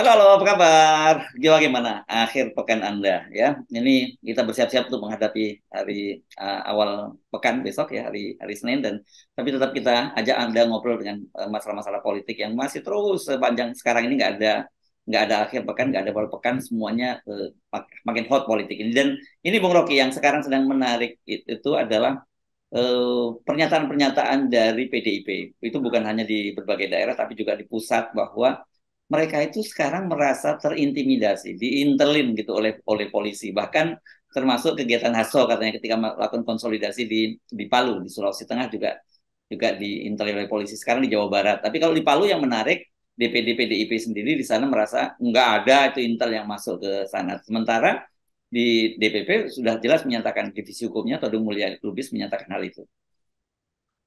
Halo, apa kabar? Gimana akhir pekan Anda ya? Ini kita bersiap-siap untuk menghadapi hari awal pekan besok ya, hari Senin dan tapi tetap kita ajak Anda ngobrol dengan masalah-masalah politik yang masih terus sepanjang sekarang ini nggak ada akhir pekan, nggak ada awal pekan, semuanya makin hot politik ini. Dan ini Bung Rocky yang sekarang sedang menarik itu adalah pernyataan-pernyataan dari PDIP. Itu bukan hanya di berbagai daerah tapi juga di pusat bahwa mereka itu sekarang merasa terintimidasi, diintelin gitu oleh polisi. Bahkan termasuk kegiatan Hasso katanya ketika melakukan konsolidasi di Palu, di Sulawesi Tengah juga juga diintelin oleh polisi. Sekarang di Jawa Barat. Tapi kalau di Palu yang menarik, DPD PDIP sendiri di sana merasa nggak ada itu intel yang masuk ke sana. Sementara di DPP sudah jelas menyatakan divisi hukumnya Todung Mulya Lubis menyatakan hal itu.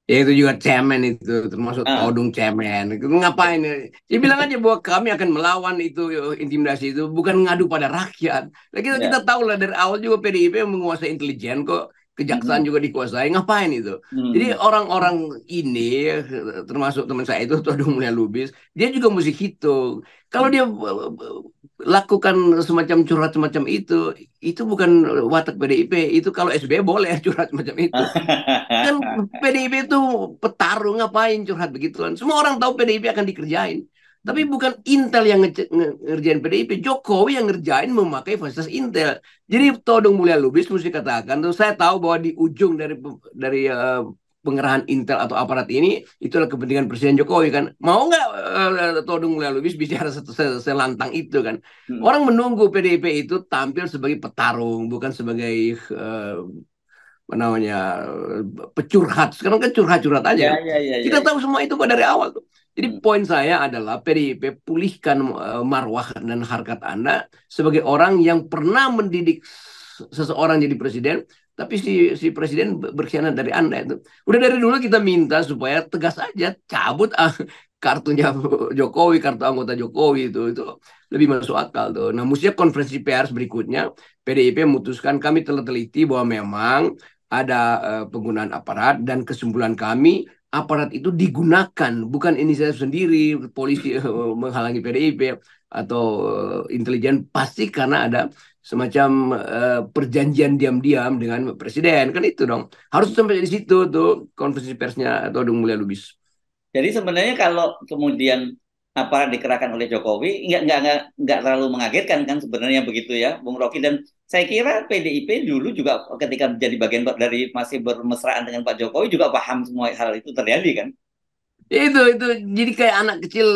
Ya itu juga cemen itu, termasuk Ah, todung cemen. Itu ngapain? Ya bilang aja bahwa kami akan melawan itu intimidasi itu, bukan ngadu pada rakyat. Nah, kita ya. tahu lah dari awal juga PDIP yang menguasai intelijen kok, kejaksaan Hmm. juga dikuasai. Ngapain itu? Jadi Hmm. orang-orang ini, termasuk teman saya itu Todung Mulya Lubis, dia juga mesti hitung. Kalau dia lakukan semacam curhat semacam itu bukan watak PDIP. Itu kalau SBY boleh curhat semacam itu. Kan PDIP itu petarung, ngapain curhat begituan. Semua orang tahu PDIP akan dikerjain. Tapi bukan Intel yang ngerjain PDIP. Jokowi yang ngerjain memakai fasilitas Intel. Jadi Todong Mulya Lubis mesti katakan tuh, saya tahu bahwa di ujung dari pengerahan Intel atau aparat ini itulah kepentingan Presiden Jokowi kan. Mau nggak Todong Mulya Lubis bicara selantang itu kan. Hmm. Orang menunggu PDIP itu tampil sebagai petarung, bukan sebagai uh, apa namanya pecurhat. Sekarang kan curhat-curhat aja Ya, kan. ya, ya, ya, Kita ya. tahu semua itu kok dari awal tuh. Jadi Hmm. poin saya adalah PDIP pulihkan marwah dan harkat Anda sebagai orang yang pernah mendidik seseorang jadi presiden, tapi si presiden berkhianat dari Anda itu. Udah dari dulu kita minta supaya tegas aja cabut kartunya Jokowi, kartu anggota Jokowi itu lebih masuk akal tuh. Nah, mestinya konferensi pers berikutnya PDIP memutuskan kami telah teliti bahwa memang ada penggunaan aparat dan kesimpulan kami aparat itu digunakan bukan inisiatif sendiri polisi menghalangi PDIP atau intelijen pasti karena ada semacam perjanjian diam-diam dengan presiden kan itu dong harus sampai di situ tuh konferensi persnya atau Dung Mulia Lubis. Jadi sebenarnya kalau kemudian apa dikerahkan oleh Jokowi nggak terlalu mengagetkan kan sebenarnya begitu ya, Bung Rocky. Dan saya kira PDIP dulu juga ketika menjadi bagian dari masih bermesraan dengan Pak Jokowi juga paham semua hal itu terjadi kan. Itu jadi kayak anak kecil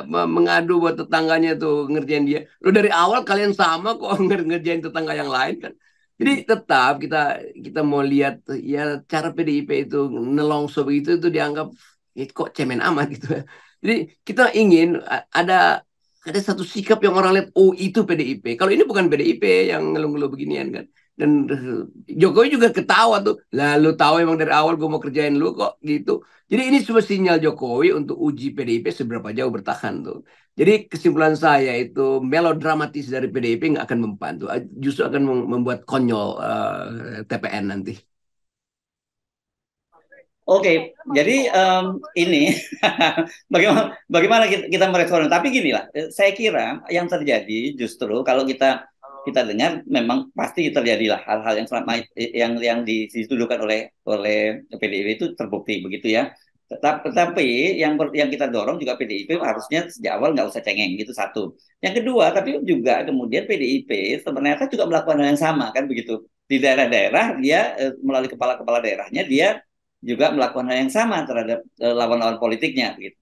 mengadu buat tetangganya tuh ngerjain dia. Lo dari awal kalian sama kok ngerjain tetangga yang lain kan. Jadi Hmm. tetap kita kita mau lihat ya cara PDIP itu nelongso begitu itu dianggap kok cemen amat gitu. Jadi kita ingin ada satu sikap yang orang lihat oh itu PDIP. Kalau ini bukan PDIP yang ngeluh-ngeluh beginian kan. Dan Jokowi juga ketawa tuh. Lalu tahu emang dari awal gue mau kerjain lu kok gitu. Jadi ini cuma sinyal Jokowi untuk uji PDIP seberapa jauh bertahan tuh. Jadi kesimpulan saya itu melodramatis dari PDIP nggak akan mempan tuh. Justru akan membuat konyol TPN nanti. Oke, jadi ini bagaimana kita merespon? Tapi gini lah, saya kira yang terjadi justru kalau kita kita dengar memang pasti terjadilah hal-hal yang selama yang dituduhkan oleh PDIP itu terbukti begitu ya. Tetapi yang kita dorong juga PDIP harusnya sejak awal nggak usah cengeng gitu satu. Yang kedua, tapi juga kemudian PDIP sebenarnya juga melakukan hal yang sama kan begitu di daerah-daerah dia melalui kepala-kepala daerahnya dia juga melakukan hal yang sama terhadap lawan-lawan politiknya gitu.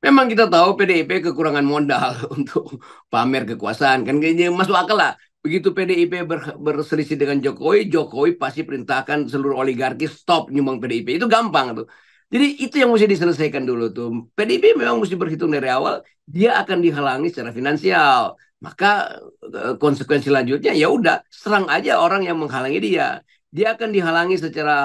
Memang kita tahu PDIP kekurangan modal untuk pamer kekuasaan kan kayaknya masuk akal lah. Begitu PDIP berselisih dengan Jokowi, Jokowi pasti perintahkan seluruh oligarki stop nyumbang PDIP. Itu gampang tuh. Jadi itu yang mesti diselesaikan dulu tuh. PDIP memang mesti berhitung dari awal dia akan dihalangi secara finansial. Maka konsekuensi lanjutnya ya udah serang aja orang yang menghalangi dia. Dia akan dihalangi secara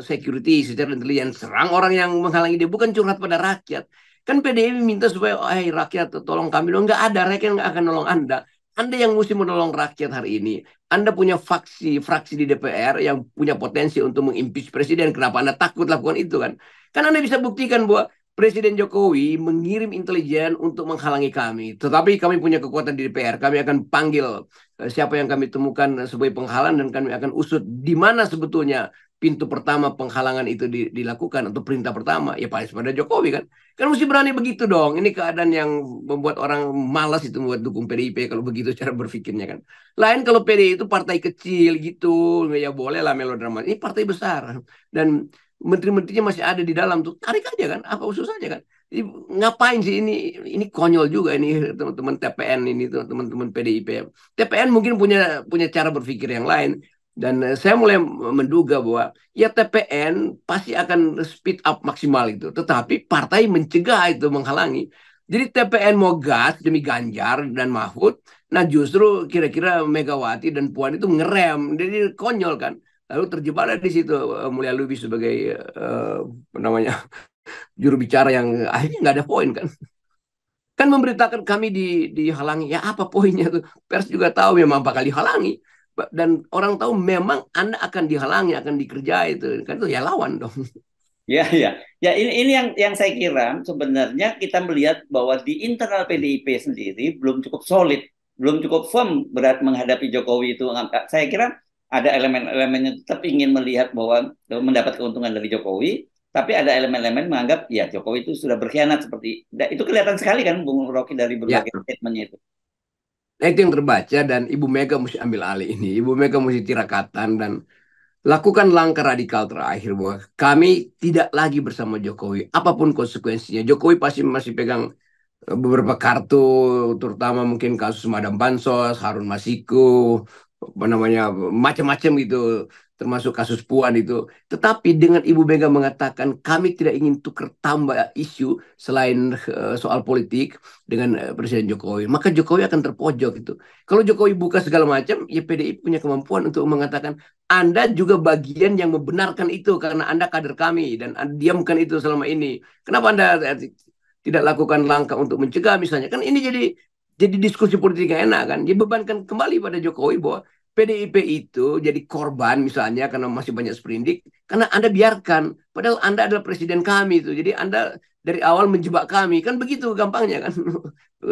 security, secara intelijen. Serang orang yang menghalangi dia bukan curhat pada rakyat. Kan PDIP minta supaya, oh, hey, rakyat tolong kami dong. Nggak ada, rakyat nggak akan nolong Anda. Anda yang mesti menolong rakyat hari ini. Anda punya fraksi di DPR yang punya potensi untuk mengimpeach presiden. Kenapa Anda takut lakukan itu kan? Kan Anda bisa buktikan bahwa Presiden Jokowi mengirim intelijen untuk menghalangi kami. Tetapi kami punya kekuatan di DPR. Kami akan panggil siapa yang kami temukan sebagai penghalang dan kami akan usut di mana sebetulnya pintu pertama penghalangan itu dilakukan atau perintah pertama. Ya pada Jokowi kan. Kan mesti berani begitu dong. Ini keadaan yang membuat orang malas itu membuat dukung PDIP kalau begitu cara berpikirnya kan. Lain kalau PDI itu partai kecil gitu, ya boleh lah melodrama. Ini partai besar dan menteri-menterinya masih ada di dalam tuh, tarik aja kan, apa ususnya kan. Jadi, ngapain sih ini konyol juga ini teman-teman TPN ini tuh teman-teman PDIP. TPN mungkin punya punya cara berpikir yang lain dan saya mulai menduga bahwa ya TPN pasti akan speed up maksimal itu, tetapi partai mencegah itu menghalangi. Jadi TPN mau gas demi Ganjar dan Mahfud, nah justru kira-kira Megawati dan Puan itu ngerem, jadi konyol kan. Lalu terjebaklah di situ Mulia Lubis sebagai namanya juru bicara yang akhirnya nggak ada poin kan. Kan memberitakan kami dihalangi. Ya apa poinnya tuh? Pers juga tahu memang bakal dihalangi. Dan orang tahu memang Anda akan dihalangi, akan dikerjai itu. Kan itu ya lawan dong. Ya, ya, ya. Ini yang saya kira sebenarnya kita melihat bahwa di internal PDIP sendiri belum cukup solid, belum cukup firm berat menghadapi Jokowi itu. Saya kira ada elemen-elemen yang tetap ingin melihat bahwa mendapat keuntungan dari Jokowi, tapi ada elemen-elemen menganggap ya Jokowi itu sudah berkhianat seperti itu kelihatan sekali kan Bung Rocky dari Ya, berbagai statementnya itu. nah itu yang terbaca dan Ibu Mega mesti ambil alih ini. Ibu Mega mesti tirakatan dan lakukan langkah radikal terakhir bahwa kami tidak lagi bersama Jokowi. Apapun konsekuensinya. Jokowi pasti masih pegang beberapa kartu, terutama mungkin kasus Madam Bansos, Harun Masiku, apa namanya, macam-macam gitu, termasuk kasus Puan itu. Tetapi dengan Ibu Mega mengatakan kami tidak ingin tukar tambah isu selain soal politik dengan Presiden Jokowi, maka Jokowi akan terpojok itu. Kalau Jokowi buka segala macam, ya PDI punya kemampuan untuk mengatakan Anda juga bagian yang membenarkan itu karena Anda kader kami dan Anda diamkan itu selama ini. Kenapa Anda tidak lakukan langkah untuk mencegah misalnya kan ini jadi diskusi politik yang enak kan dibebankan kembali pada Jokowi bahwa PDIP itu jadi korban misalnya karena masih banyak sprindik karena Anda biarkan padahal Anda adalah presiden kami itu jadi Anda dari awal menjebak kami kan begitu gampangnya kan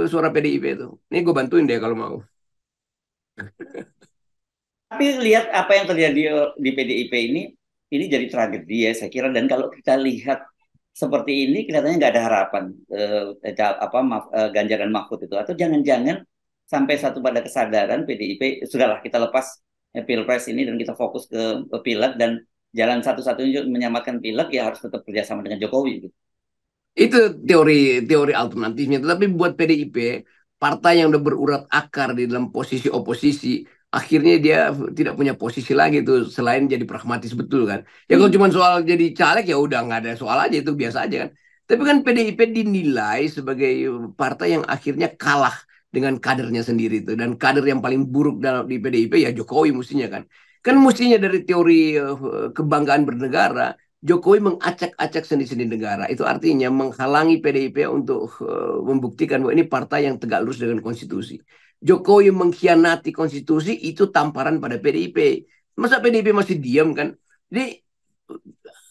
suara PDIP itu ini gue bantuin deh kalau mau. Tapi lihat apa yang terjadi di PDIP ini jadi tragedi ya saya kira. Dan kalau kita lihat seperti ini, kelihatannya nggak ada harapan Ganjar dan Mahfud itu. Atau jangan-jangan sampai satu pada kesadaran PDIP sudahlah kita lepas pilpres ini dan kita fokus ke pileg dan jalan satu-satunya menyelamatkan pileg ya harus tetap kerjasama dengan Jokowi. Gitu. Itu teori alternatifnya. Tetapi buat PDIP, partai yang udah berurat akar di dalam posisi oposisi, akhirnya dia tidak punya posisi lagi tuh selain jadi pragmatis betul kan. Ya kalau cuma soal jadi caleg ya udah nggak ada soal aja itu biasa aja kan. Tapi kan PDIP dinilai sebagai partai yang akhirnya kalah dengan kadernya sendiri itu dan kader yang paling buruk dalam di PDIP ya Jokowi mestinya kan. Kan mestinya dari teori kebanggaan bernegara Jokowi mengacak-acak sendi-sendi negara. Itu artinya menghalangi PDIP untuk membuktikan bahwa ini partai yang tegak lurus dengan konstitusi. Jokowi mengkhianati konstitusi itu tamparan pada PDIP. Masa PDIP masih diam kan? Jadi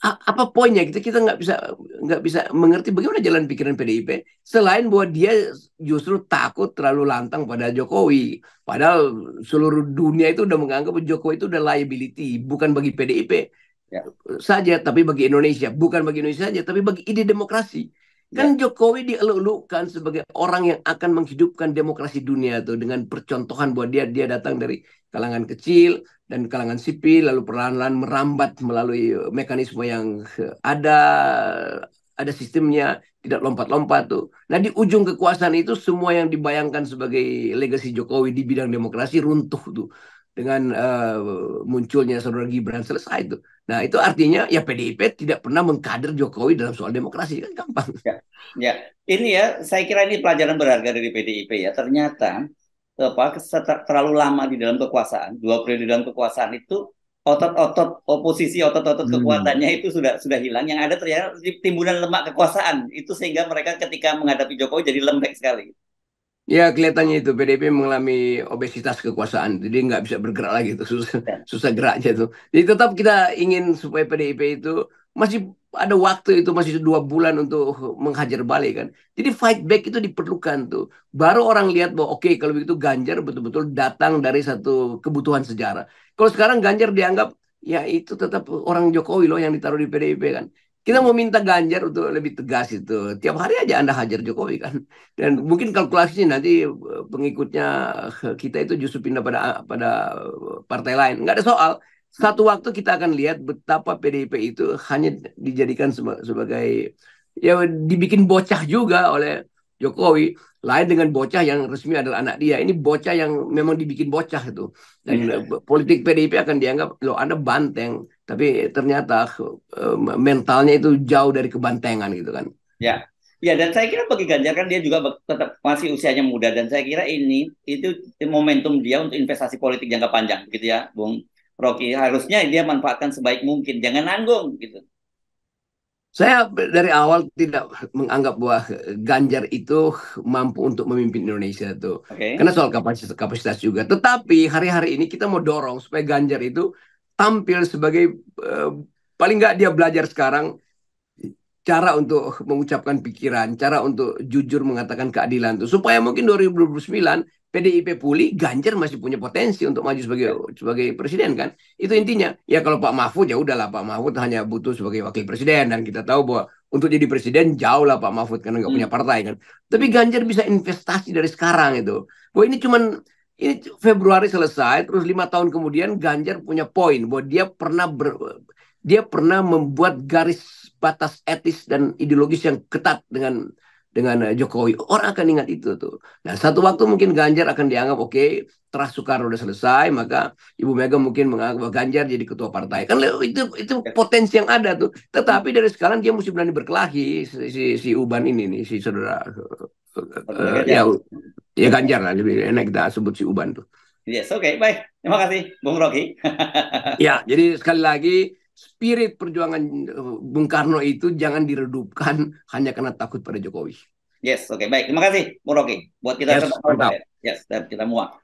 apa poinnya kita nggak bisa mengerti bagaimana jalan pikiran PDIP selain bahwa dia justru takut terlalu lantang pada Jokowi. Padahal seluruh dunia itu udah menganggap Jokowi itu udah liability bukan bagi PDIP Ya, saja, tapi bagi Indonesia. Bukan bagi Indonesia saja, tapi bagi ide demokrasi. ya. Kan Jokowi dieluk-elukan sebagai orang yang akan menghidupkan demokrasi dunia tuh dengan percontohan bahwa dia datang dari kalangan kecil dan kalangan sipil lalu perlahan-lahan merambat melalui mekanisme yang ada ada sistemnya tidak lompat-lompat tuh. Nah di ujung kekuasaan itu semua yang dibayangkan sebagai legasi Jokowi di bidang demokrasi runtuh tuh dengan munculnya saudara Gibran selesai itu. Nah, itu artinya ya PDIP tidak pernah mengkader Jokowi dalam soal demokrasi kan gampang. Ya, ya. Ini ya, saya kira ini pelajaran berharga dari PDIP ya. Ternyata terlalu lama di dalam kekuasaan, 2 periode dalam kekuasaan itu otot-otot oposisi, otot-otot Hmm. kekuatannya itu sudah hilang. Yang ada ternyata timbunan lemak kekuasaan. Itu sehingga mereka ketika menghadapi Jokowi jadi lembek sekali. Ya kelihatannya itu PDIP mengalami obesitas kekuasaan, jadi nggak bisa bergerak lagi itu susah, Ya, susah geraknya tuh. Jadi tetap kita ingin supaya PDIP itu masih ada waktu itu masih 2 bulan untuk menghajar balik kan. Jadi fight back itu diperlukan tuh. Baru orang lihat bahwa oke, kalau begitu Ganjar betul-betul datang dari satu kebutuhan sejarah. Kalau sekarang Ganjar dianggap ya itu tetap orang Jokowi loh yang ditaruh di PDIP kan. Kita mau minta Ganjar untuk lebih tegas itu. Tiap hari aja Anda hajar Jokowi kan. Dan mungkin kalkulasinya nanti pengikutnya kita itu justru pindah pada partai lain. Nggak ada soal. Satu waktu kita akan lihat betapa PDIP itu hanya dijadikan sebagai ya dibikin bocah juga oleh Jokowi. Lain dengan bocah yang resmi adalah anak dia. Ini bocah yang memang dibikin bocah itu. Dan politik PDIP akan dianggap loh Anda banteng, tapi ternyata mentalnya itu jauh dari kebantengan gitu kan. Ya, ya, dan saya kira bagi Ganjar kan dia juga tetap masih usianya muda, dan saya kira ini itu momentum dia untuk investasi politik jangka panjang, gitu ya, Bung Rocky. Harusnya dia manfaatkan sebaik mungkin, jangan nanggung, gitu. Saya dari awal tidak menganggap bahwa Ganjar itu mampu untuk memimpin Indonesia tuh. Oke. Karena soal kapasitas juga. Tetapi hari-hari ini kita mau dorong supaya Ganjar itu tampil sebagai paling nggak dia belajar sekarang cara untuk mengucapkan pikiran, cara untuk jujur mengatakan keadilan tuh. Supaya mungkin 2029 PDIP pulih, Ganjar masih punya potensi untuk maju sebagai presiden kan. Itu intinya. Ya kalau Pak Mahfud ya udahlah, Pak Mahfud hanya butuh sebagai wakil presiden, dan kita tahu bahwa untuk jadi presiden jauh lah Pak Mahfud karena nggak punya partai kan. Tapi Ganjar bisa investasi dari sekarang itu. Bahwa ini Februari selesai, terus 5 tahun kemudian Ganjar punya poin bahwa dia pernah membuat garis batas etis dan ideologis yang ketat dengan Jokowi. Orang akan ingat itu tuh. Nah, satu waktu mungkin Ganjar akan dianggap oke, terah Soekarno udah selesai, maka Ibu Mega mungkin menganggap bahwa Ganjar jadi ketua partai. Kan itu potensi yang ada tuh. Tetapi dari sekarang dia mesti berani berkelahi si Uban ini nih, si saudara ya ya Ganjar lah, lebih enak kita sebut si Uban tuh. Yes, oke, baik. Terima kasih, Bung Rocky. Ya, jadi sekali lagi spirit perjuangan Bung Karno itu jangan diredupkan hanya karena takut pada Jokowi. Yes, oke, baik. Terima kasih, Bung Rocky. Buat kita Yes, mantap. Yes, dan kita muak.